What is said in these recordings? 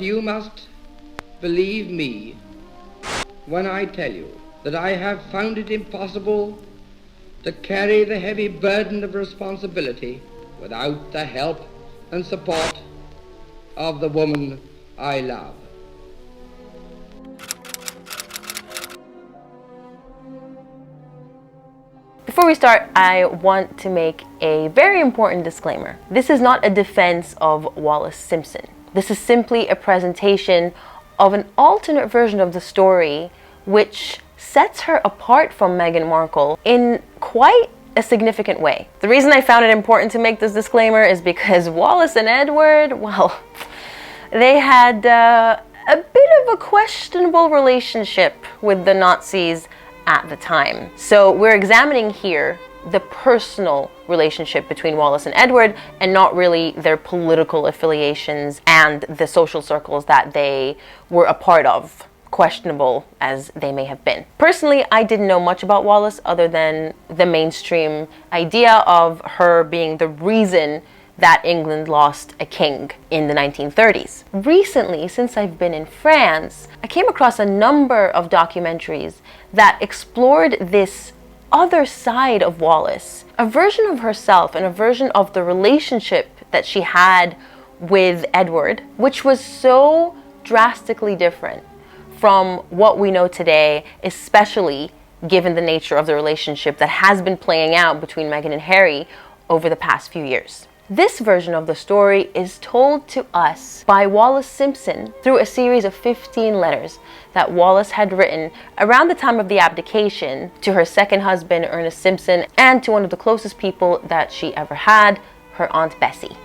You must believe me when I tell you that I have found it impossible to carry the heavy burden of responsibility without the help and support of the woman I love. Before we start, I want to make a very important disclaimer. This is not a defense of Wallis Simpson. This is simply a presentation of an alternate version of the story which sets her apart from Meghan Markle in quite a significant way. The reason I found it important to make this disclaimer is because Wallis and Edward, well, they had a bit of a questionable relationship with the Nazis at the time. So we're examining here the personal relationship between Wallis and Edward, and not really their political affiliations and the social circles that they were a part of, questionable as they may have been. Personally, I didn't know much about Wallis other than the mainstream idea of her being the reason that England lost a king in the 1930s. Recently, since I've been in France, I came across a number of documentaries that explored this other side of Wallis, a version of herself and a version of the relationship that she had with Edward, which was so drastically different from what we know today, especially given the nature of the relationship that has been playing out between Meghan and Harry over the past few years. This version of the story is told to us by Wallis Simpson through a series of 15 letters that Wallis had written around the time of the abdication to her second husband, Ernest Simpson, and to one of the closest people that she ever had, her Aunt Bessie.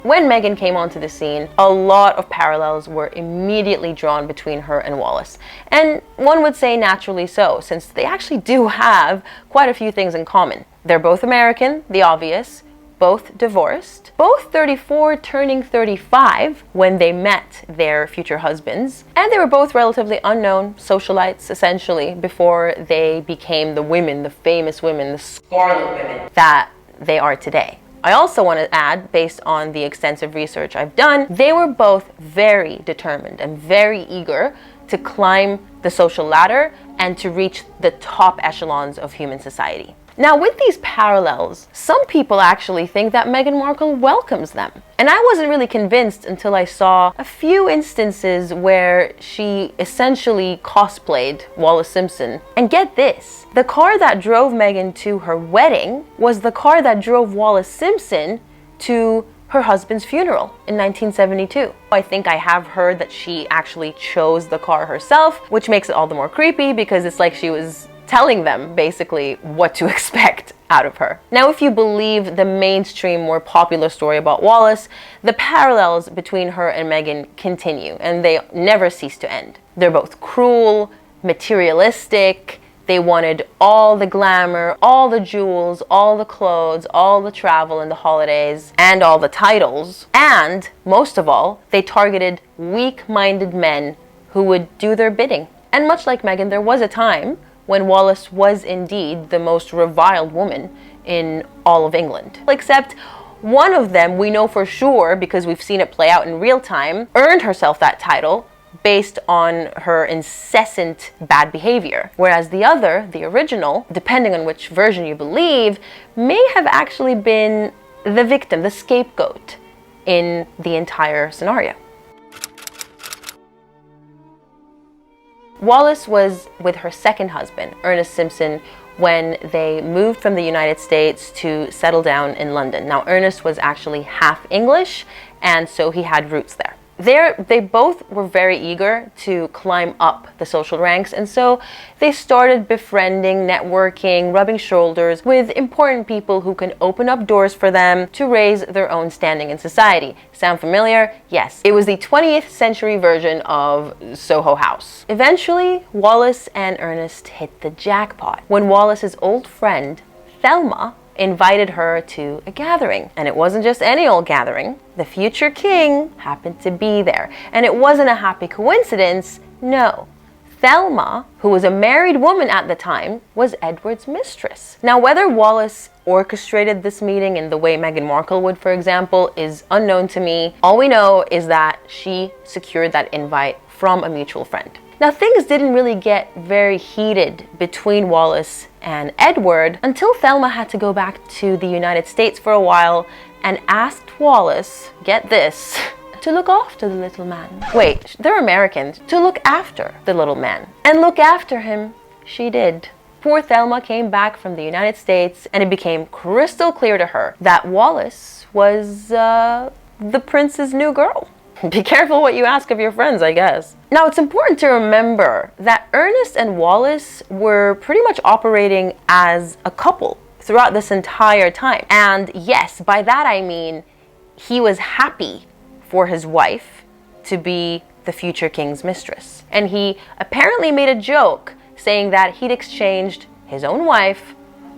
When Meghan came onto the scene, a lot of parallels were immediately drawn between her and Wallis. And one would say naturally so, since they actually do have quite a few things in common. They're both American, the obvious, both divorced, both 34 turning 35 when they met their future husbands, and they were both relatively unknown socialites, essentially, before they became the women, the famous women, the scarlet women that they are today. I also want to add, based on the extensive research I've done, they were both very determined and very eager to climb the social ladder and to reach the top echelons of human society. Now, with these parallels, some people actually think that Meghan Markle welcomes them. And I wasn't really convinced until I saw a few instances where she essentially cosplayed Wallis Simpson. And get this, the car that drove Meghan to her wedding was the car that drove Wallis Simpson to her husband's funeral in 1972. I think I have heard that she actually chose the car herself, which makes it all the more creepy because it's like she was telling them basically what to expect out of her. Now, if you believe the mainstream, more popular story about Wallis, the parallels between her and Meghan continue, and they never cease to end. They're both cruel, materialistic. They wanted all the glamour, all the jewels, all the clothes, all the travel and the holidays, and all the titles. And most of all, they targeted weak-minded men who would do their bidding. And much like Meghan, there was a time when Wallis was indeed the most reviled woman in all of England. Except one of them, we know for sure, because we've seen it play out in real time, earned herself that title based on her incessant bad behavior. Whereas the other, the original, depending on which version you believe, may have actually been the victim, the scapegoat in the entire scenario. Wallis was with her second husband, Ernest Simpson, when they moved from the United States to settle down in London. Now, Ernest was actually half English, and so he had roots there. They both were very eager to climb up the social ranks, and so they started befriending, networking, rubbing shoulders with important people who can open up doors for them to raise their own standing in society. Sound familiar? Yes. It was the 20th century version of Soho House. Eventually, Wallis and Ernest hit the jackpot when Wallis's old friend, Thelma, invited her to a gathering. And it wasn't just any old gathering. The future king happened to be there. And it wasn't a happy coincidence, no. Thelma, who was a married woman at the time, was Edward's mistress. Now, whether Wallis orchestrated this meeting in the way Meghan Markle would, for example, is unknown to me. All we know is that she secured that invite from a mutual friend. Now, things didn't really get very heated between Wallis and Edward until Thelma had to go back to the United States for a while and asked Wallis, get this, to look after the little man. Wait, they're Americans. To look after the little man. And look after him she did. Poor Thelma came back from the United States and it became crystal clear to her that Wallis was the prince's new girl. Be careful what you ask of your friends, I guess. Now, it's important to remember that Ernest and Wallis were pretty much operating as a couple throughout this entire time. And yes, by that I mean he was happy for his wife to be the future king's mistress. And he apparently made a joke saying that he'd exchanged his own wife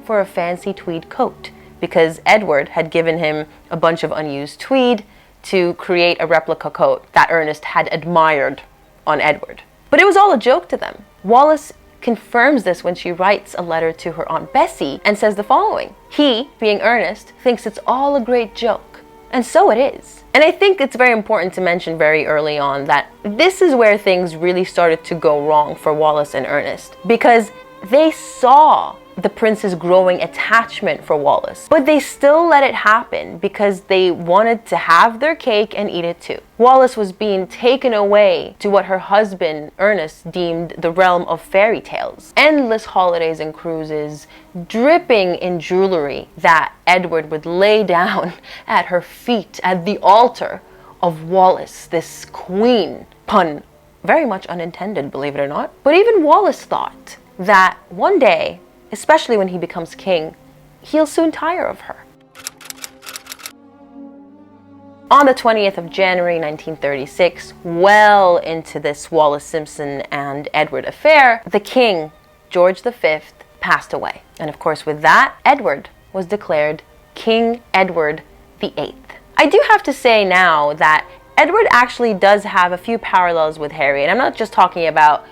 for a fancy tweed coat because Edward had given him a bunch of unused tweed to create a replica coat that Ernest had admired on Edward. But it was all a joke to them. Wallis confirms this when she writes a letter to her Aunt Bessie and says the following: he, being Ernest, thinks it's all a great joke. And so it is. And I think it's very important to mention very early on that this is where things really started to go wrong for Wallis and Ernest, because they saw the prince's growing attachment for Wallis, but they still let it happen because they wanted to have their cake and eat it too. Wallis was being taken away to what her husband Ernest deemed the realm of fairy tales. Endless holidays and cruises, dripping in jewelry that Edward would lay down at her feet at the altar of Wallis, this queen. Pun very much unintended, believe it or not. But even Wallis thought that one day, especially when he becomes king, he'll soon tire of her. On the 20th of January 1936, well into this Wallis Simpson and Edward affair, the king, George V, passed away. And of course with that, Edward was declared King Edward VIII. I do have to say now that Edward actually does have a few parallels with Harry, and I'm not just talking about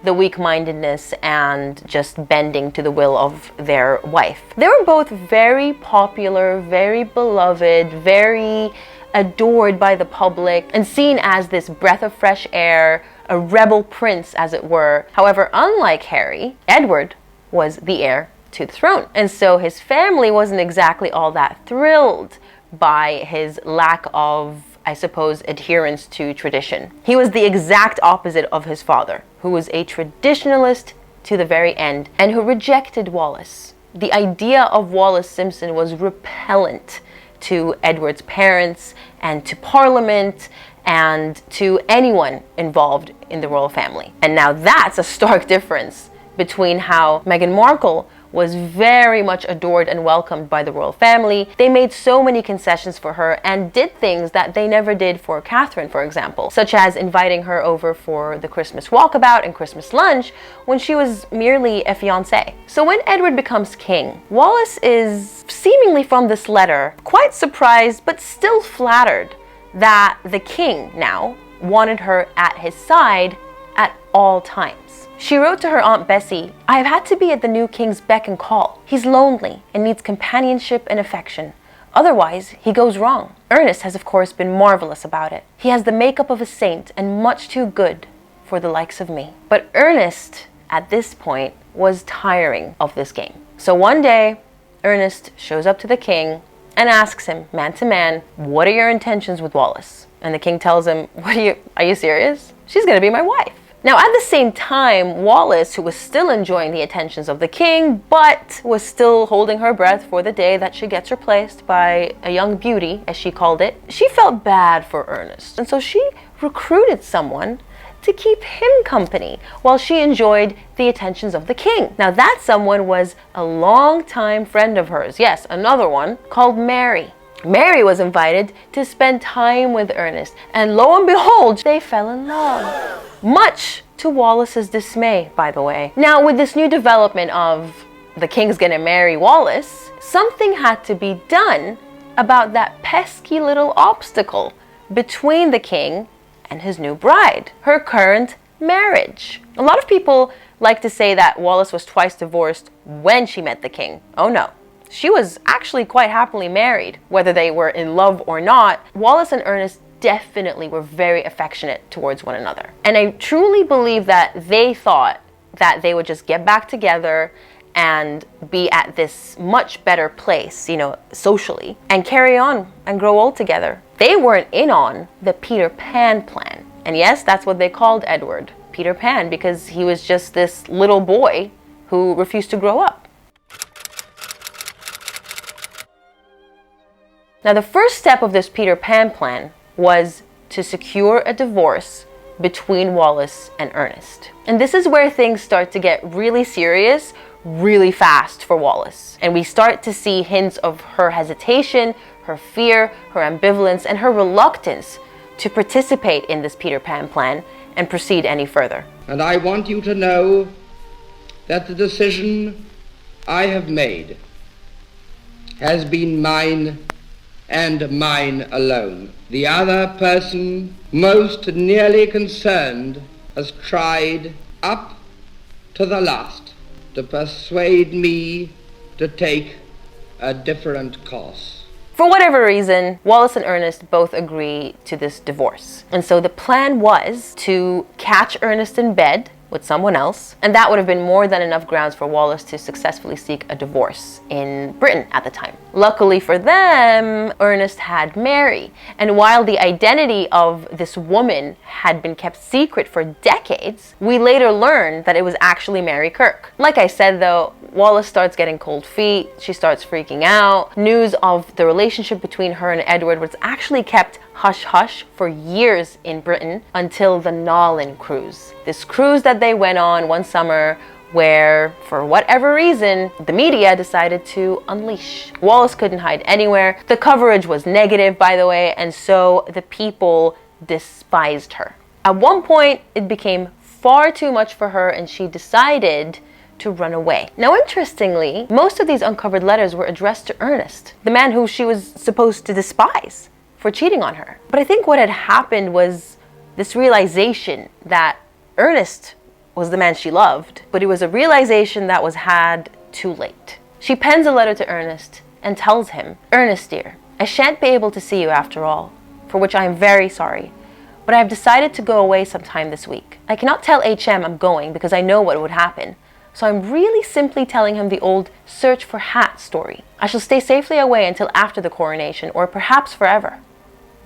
the weak-mindedness and just bending to the will of their wife. They were both very popular, very beloved, very adored by the public, and seen as this breath of fresh air, a rebel prince as it were. However, unlike Harry, Edward was the heir to the throne, and so his family wasn't exactly all that thrilled by his lack of, I suppose, adherence to tradition. He was the exact opposite of his father, who was a traditionalist to the very end and who rejected Wallis. The idea of Wallis Simpson was repellent to Edward's parents and to Parliament and to anyone involved in the royal family. And now that's a stark difference between how Meghan Markle was very much adored and welcomed by the royal family. They made so many concessions for her and did things that they never did for Catherine, for example, such as inviting her over for the Christmas walkabout and Christmas lunch when she was merely a fiancée. So when Edward becomes king, Wallis is, seemingly from this letter, quite surprised but still flattered that the king now wanted her at his side at all times. She wrote to her Aunt Bessie, "I have had to be at the new king's beck and call. He's lonely and needs companionship and affection. Otherwise, he goes wrong." Ernest has of course been marvelous about it. He has the makeup of a saint and much too good for the likes of me. But Ernest, at this point, was tiring of this game. So one day, Ernest shows up to the king and asks him, man to man, "What are your intentions with Wallis?" And the king tells him, are you serious? She's gonna be my wife. Now, at the same time, Wallis, who was still enjoying the attentions of the king, but was still holding her breath for the day that she gets replaced by a young beauty, as she called it, she felt bad for Ernest. And so she recruited someone to keep him company while she enjoyed the attentions of the king. Now, that someone was a longtime friend of hers. Yes, another one called Mary. Mary was invited to spend time with Ernest, and lo and behold, they fell in love. Much to Wallis's dismay, by the way. Now, with this new development of the king's gonna marry Wallis, something had to be done about that pesky little obstacle between the king and his new bride, her current marriage. A lot of people like to say that Wallis was twice divorced when she met the king. Oh no. she was actually quite happily married. Whether they were in love or not, Wallis and Ernest definitely were very affectionate towards one another. And I truly believe that they thought that they would just get back together and be at this much better place, you know, socially, and carry on and grow old together. They weren't in on the Peter Pan plan. And yes, that's what they called Edward, Peter Pan, because he was just this little boy who refused to grow up. Now, the first step of this Peter Pan plan was to secure a divorce between Wallis and Ernest. And this is where things start to get really serious really fast for Wallis. And we start to see hints of her hesitation, her fear, her ambivalence, and her reluctance to participate in this Peter Pan plan and proceed any further. And I want you to know that the decision I have made has been mine and mine alone. The other person most nearly concerned has tried up to the last to persuade me to take a different course. For whatever reason, Wallis and Ernest both agree to this divorce. And so the plan was to catch Ernest in bed with someone else, and that would have been more than enough grounds for Wallis to successfully seek a divorce in Britain at the time. Luckily for them, Ernest had Mary, and while the identity of this woman had been kept secret for decades, we later learned that it was actually Mary Kirk. Like I said though, Wallis starts getting cold feet, she starts freaking out. News of the relationship between her and Edward was actually kept hush-hush for years in Britain until the Nolin cruise. This cruise that they went on one summer where, for whatever reason, the media decided to unleash. Wallis couldn't hide anywhere. The coverage was negative, by the way, and so the people despised her. At one point, it became far too much for her and she decided to run away. Now, interestingly, most of these uncovered letters were addressed to Ernest, the man who she was supposed to despise for cheating on her. But I think what had happened was this realization that Ernest was the man she loved, but it was a realization that was had too late. She pens a letter to Ernest and tells him, "Ernest dear, I shan't be able to see you after all, for which I am very sorry, but I have decided to go away sometime this week. I cannot tell HM I'm going because I know what would happen, so I'm really simply telling him the old search for hat story. I shall stay safely away until after the coronation, or perhaps forever.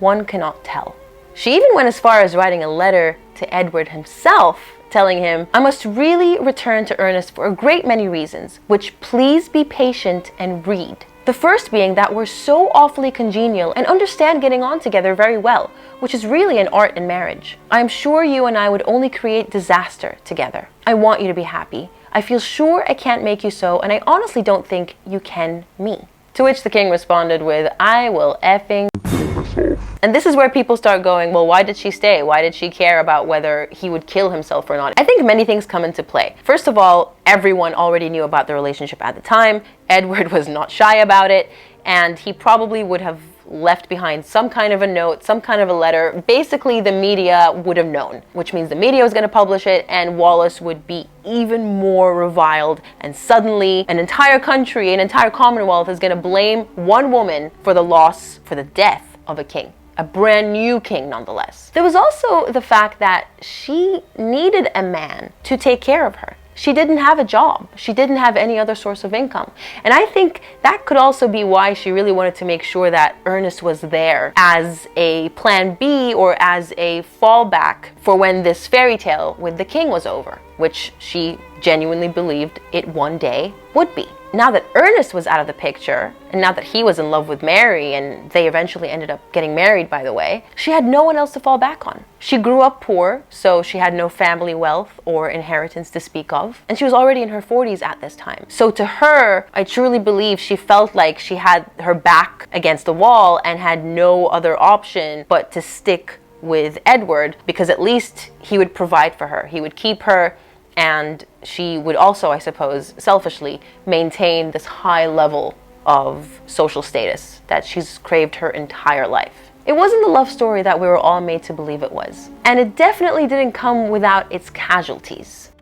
One cannot tell." She even went as far as writing a letter to Edward himself, telling him, "I must really return to Ernest for a great many reasons, which please be patient and read. The first being that we're so awfully congenial and understand getting on together very well, which is really an art in marriage. I am sure you and I would only create disaster together. I want you to be happy. I feel sure I can't make you so, and I honestly don't think you can me." To which the king responded with, "I will effing kill myself." And this is where people start going, well, why did she stay? Why did she care about whether he would kill himself or not? I think many things come into play. First of all, everyone already knew about the relationship at the time. Edward was not shy about it, and he probably would have left behind some kind of a note, some kind of a letter. Basically, the media would have known, which means the media was going to publish it and Wallis would be even more reviled, and suddenly an entire country, an entire commonwealth is going to blame one woman for the loss, for the death of a king. A brand new king, nonetheless. There was also the fact that she needed a man to take care of her. She didn't have a job. She didn't have any other source of income. And I think that could also be why she really wanted to make sure that Ernest was there as a plan B or as a fallback for when this fairy tale with the king was over, which she genuinely believed it one day would be. Now that Ernest was out of the picture, and now that he was in love with Mary, and they eventually ended up getting married, by the way, she had no one else to fall back on. She grew up poor, so she had no family wealth or inheritance to speak of, and she was already in her 40s at this time. So to her, I truly believe she felt like she had her back against the wall and had no other option but to stick with Edward, because at least he would provide for her. He would keep her, and she would also, I suppose, selfishly maintain this high level of social status that she's craved her entire life. It wasn't the love story that we were all made to believe it was. And it definitely didn't come without its casualties.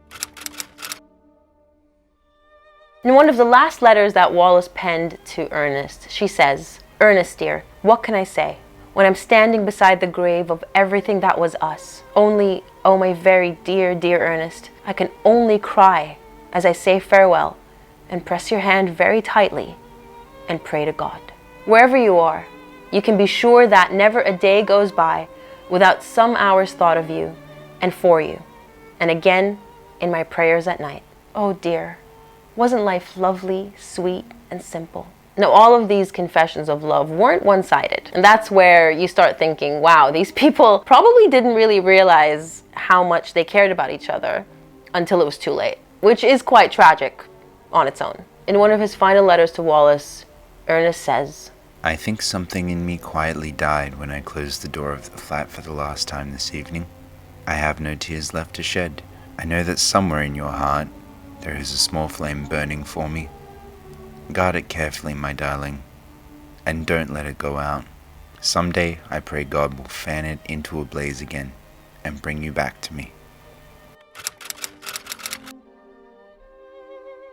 In one of the last letters that Wallis penned to Ernest, she says, "Ernest dear, what can I say? When I'm standing beside the grave of everything that was us, only, oh my very dear, dear Ernest, I can only cry as I say farewell and press your hand very tightly and pray to God." Wherever you are, you can be sure that never a day goes by without some hours thought of you and for you, and again in my prayers at night. Oh dear, wasn't life lovely, sweet, and simple? Now, all of these confessions of love weren't one-sided. And that's where you start thinking, wow, these people probably didn't really realize how much they cared about each other until it was too late, which is quite tragic on its own. In one of his final letters to Wallis, Ernest says, "I think something in me quietly died when I closed the door of the flat for the last time this evening. I have no tears left to shed. I know that somewhere in your heart there is a small flame burning for me. Guard it carefully, my darling, and don't let it go out. Someday I pray God will fan it into a blaze again and bring you back to me."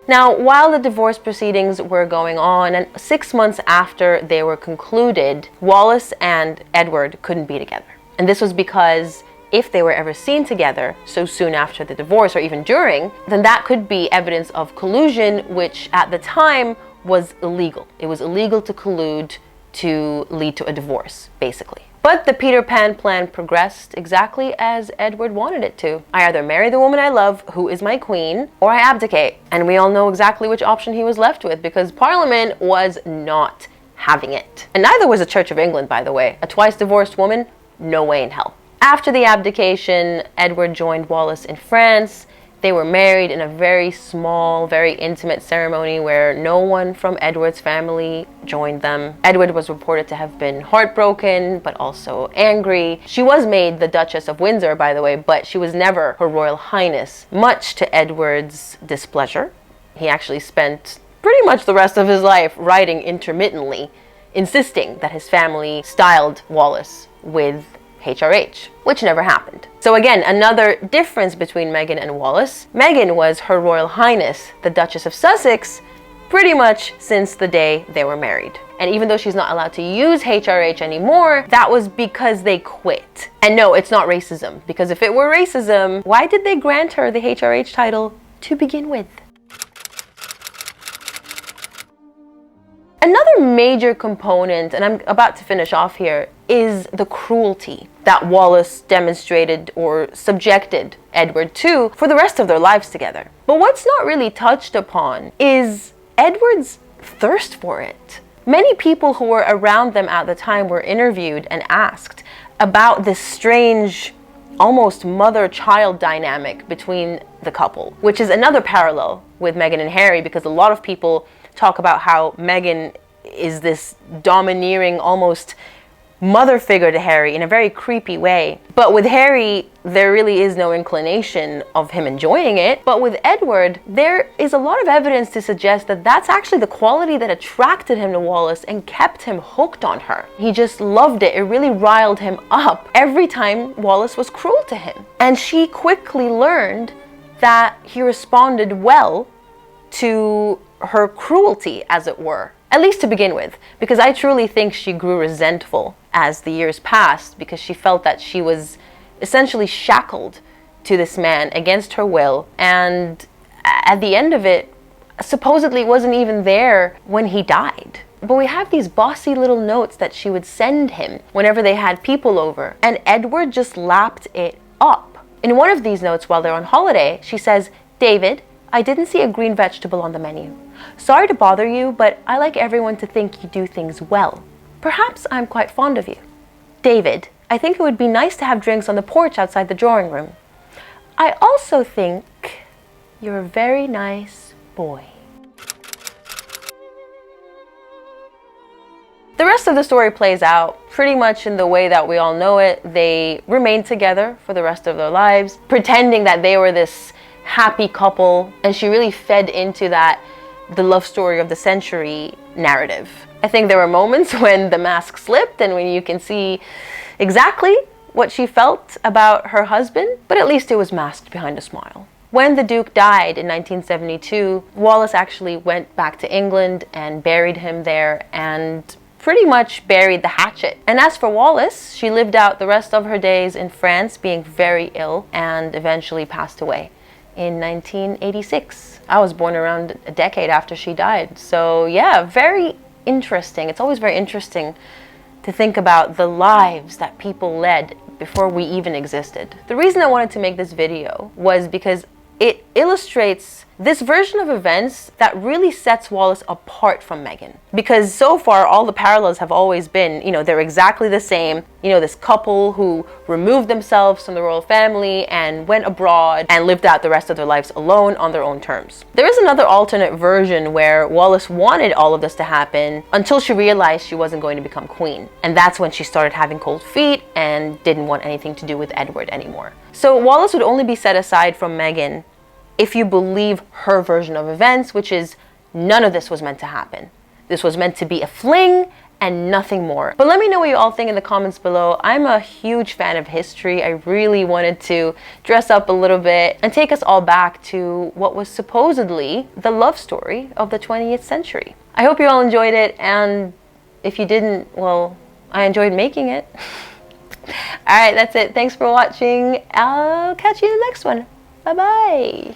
Now, while the divorce proceedings were going on, and 6 months after they were concluded, Wallis and Edward couldn't be together. And this was because if they were ever seen together so soon after the divorce, or even during, then that could be evidence of collusion, which at the time was illegal. It was illegal to collude to lead to a divorce, basically. But the Peter Pan plan progressed exactly as Edward wanted it to. I either marry the woman I love, who is my queen, or I abdicate. And we all know exactly which option he was left with, because Parliament was not having it. And neither was the Church of England, by the way. A twice divorced woman? No way in hell. After the abdication, Edward joined Wallis in France. They were married in a very small, very intimate ceremony where no one from Edward's family joined them. Edward was reported to have been heartbroken, but also angry. She was made the Duchess of Windsor, by the way, but she was never Her Royal Highness, much to Edward's displeasure. He actually spent pretty much the rest of his life writing intermittently, insisting that his family styled Wallis with HRH, which never happened. So again, another difference between Meghan and Wallis. Meghan was Her Royal Highness, the Duchess of Sussex, pretty much since the day they were married. And even though she's not allowed to use HRH anymore, that was because they quit. And no, it's not racism, because if it were racism, why did they grant her the HRH title to begin with? Another major component, and I'm about to finish off here, is the cruelty that Wallis demonstrated or subjected Edward to for the rest of their lives together. But what's not really touched upon is Edward's thirst for it. Many people who were around them at the time were interviewed and asked about this strange, almost mother-child dynamic between the couple, which is another parallel with Meghan and Harry, because a lot of people talk about how Meghan is this domineering, almost mother figure to Harry in a very creepy way. But with Harry, there really is no inclination of him enjoying it. But with Edward, there is a lot of evidence to suggest that that's actually the quality that attracted him to Wallis and kept him hooked on her. He just loved it. It really riled him up every time Wallis was cruel to him. And she quickly learned that he responded well to her cruelty, as it were. At least to begin with, because I truly think she grew resentful as the years passed, because she felt that she was essentially shackled to this man against her will, and at the end of it, supposedly wasn't even there when he died. But we have these bossy little notes that she would send him whenever they had people over, and Edward just lapped it up. In one of these notes while they're on holiday, she says, "David, I didn't see a green vegetable on the menu. Sorry to bother you, but I like everyone to think you do things well. Perhaps I'm quite fond of you. David, I think it would be nice to have drinks on the porch outside the drawing room. I also think you're a very nice boy." The rest of the story plays out pretty much in the way that we all know it. They remained together for the rest of their lives, pretending that they were this happy couple, and she really fed into that the love story of the century narrative. I think there were moments when the mask slipped and when you can see exactly what she felt about her husband, but at least it was masked behind a smile. When the Duke died in 1972, Wallis actually went back to England and buried him there and pretty much buried the hatchet. And as for Wallis, she lived out the rest of her days in France, being very ill, and eventually passed away in 1986. I was born around a decade after she died. So yeah, very interesting. It's always very interesting to think about the lives that people led before we even existed. The reason I wanted to make this video was because it illustrates this version of events that really sets Wallis apart from Meghan. Because so far, all the parallels have always been, they're exactly the same. This couple who removed themselves from the royal family and went abroad and lived out the rest of their lives alone on their own terms. There is another alternate version where Wallis wanted all of this to happen until she realized she wasn't going to become queen. And that's when she started having cold feet and didn't want anything to do with Edward anymore. So Wallis would only be set aside from Meghan if you believe her version of events, which is none of this was meant to happen. This was meant to be a fling and nothing more. But let me know what you all think in the comments below. I'm a huge fan of history. I really wanted to dress up a little bit and take us all back to what was supposedly the love story of the 20th century. I hope you all enjoyed it, and if you didn't, well, I enjoyed making it. All right, that's it. Thanks for watching. I'll catch you in the next one. Bye-bye.